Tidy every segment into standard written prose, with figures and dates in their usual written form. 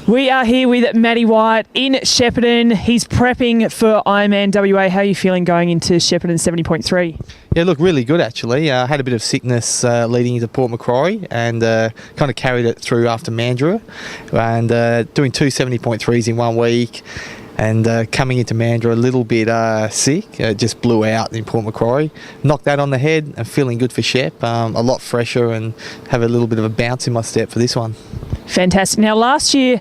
We are here with Matty White in Shepparton. He's prepping for Ironman WA. How are you feeling going into Shepparton 70.3? Yeah, look, really good actually. I had a bit of sickness leading into Port Macquarie and kind of carried it through after Mandurah, and doing two 70.3s in 1 week. And coming into Mandurah a little bit sick, just blew out in Port Macquarie. Knocked that on the head and feeling good for Shepp. A lot fresher and have a little bit of a bounce in my step for this one. Fantastic. Now, last year,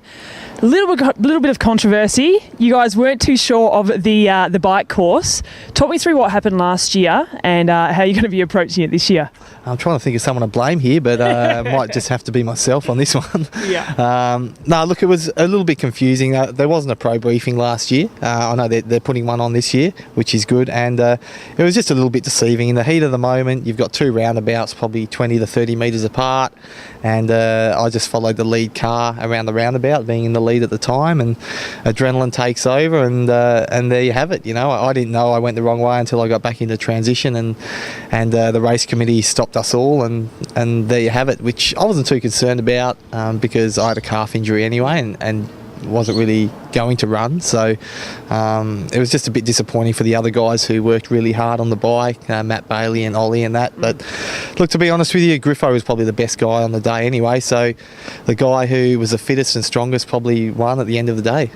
a little bit of controversy. You guys weren't too sure of the bike course. Talk me through what happened last year and how you're going to be approaching it this year. I'm trying to think of someone to blame here, but might just have to be myself on this one. Yeah. No, look, it was a little bit confusing. There wasn't a pro briefing last year. I know they're putting one on this year, which is good. And it was just a little bit deceiving. In the heat of the moment, you've got two roundabouts, probably 20 to 30 metres apart. And I just followed the lead car around the roundabout, being in the lead at the time. And adrenaline takes over, and there you have it. You know, I didn't know I went the wrong way until I got back into transition, and the race committee stopped us all, and there you have it, which I wasn't too concerned about because I had a calf injury anyway and wasn't really going to run, so it was just a bit disappointing for the other guys who worked really hard on the bike, Matt Bailey and Ollie and that. But look, to be honest with you, Griffo was probably the best guy on the day anyway, so the guy who was the fittest and strongest probably won at the end of the day.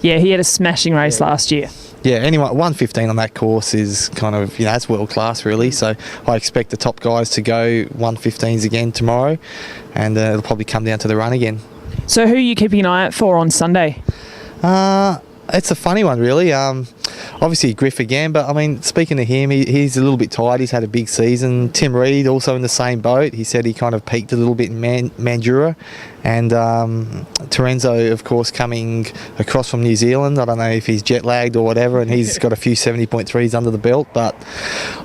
Yeah, he had a smashing race last year. Yeah, anyway, 1:15 on that course is kind of, that's world class really. So I expect the top guys to go 1:15s again tomorrow, and it'll probably come down to the run again. So who are you keeping an eye out for on Sunday? It's a funny one really. Obviously Griff again, but I mean, speaking to him, he's a little bit tired. He's had a big season. Tim Reed also in the same boat. He said he kind of peaked a little bit in Mandurah. And Terenzo, of course, coming across from New Zealand. I don't know if he's jet lagged or whatever, and he's got a few 70.3s under the belt. But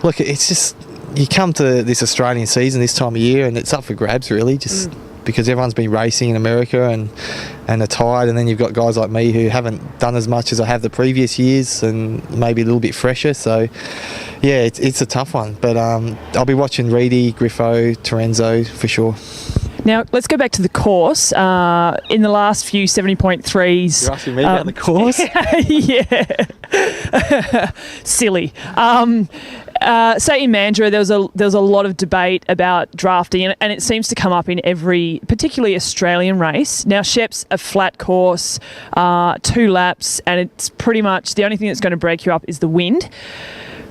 look, it's just, you come to this Australian season this time of year and it's up for grabs really, just because everyone's been racing in America and are tired, and then you've got guys like me who haven't done as much as I have the previous years and maybe a little bit fresher. So yeah, it's a tough one, but I'll be watching Reedy, Griffo, Terenzo for sure. Now, let's go back to the course. In the last few 70.3s... You're asking me about the course? Yeah. Silly. Say in Mandurah, there was a lot of debate about drafting, and it seems to come up in every, particularly Australian race. Now, Shepp's a flat course, 2 laps, and it's pretty much the only thing that's going to break you up is the wind.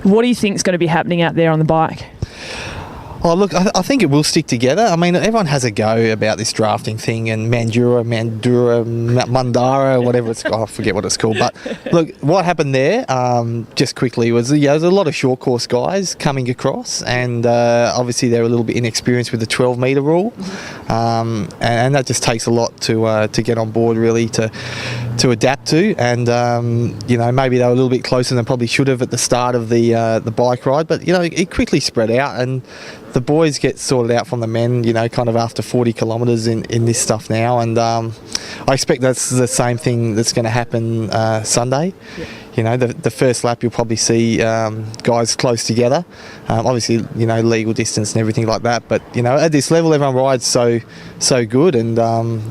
What do you think is going to be happening out there on the bike? Oh, look, I think it will stick together. I mean, everyone has a go about this drafting thing, and Mandurah, whatever it's called. I forget what it's called. But look, what happened there, just quickly, was there's a lot of short course guys coming across, and obviously they're a little bit inexperienced with the 12-metre rule, and that just takes a lot to get on board, really, to adapt to. And maybe they were a little bit closer than probably should have at the start of the bike ride, but it quickly spread out, and the boys get sorted out from the men, kind of after 40 kilometres in this stuff now. And I expect that's the same thing that's going to happen Sunday. Yeah. The first lap you'll probably see guys close together. Obviously, legal distance and everything like that. But, at this level, everyone rides so good, and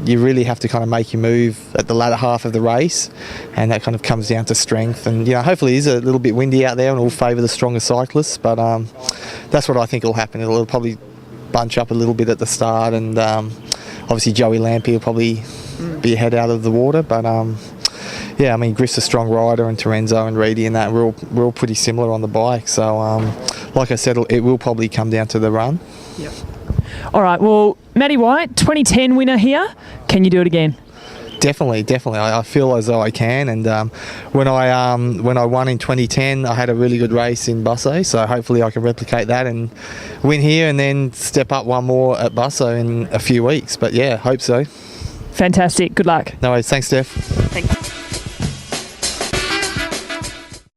you really have to kind of make your move at the latter half of the race, and that kind of comes down to strength. And, hopefully it is a little bit windy out there and will favour the stronger cyclists, but that's what I think will happen. It'll probably bunch up a little bit at the start, and obviously Joey Lampy will probably be ahead out of the water, but yeah, I mean, Griff's a strong rider, and Terenzo and Reedy and that, we're all pretty similar on the bike. So, like I said, it will probably come down to the run. Yep. All right, well, Matty White, 2010 winner here. Can you do it again? Definitely. I feel as though I can, and when I won in 2010, I had a really good race in Busso, so hopefully I can replicate that and win here, and then step up one more at Busso in a few weeks. But yeah, hope so. Fantastic. Good luck. No worries. Thanks, Steph. Thanks.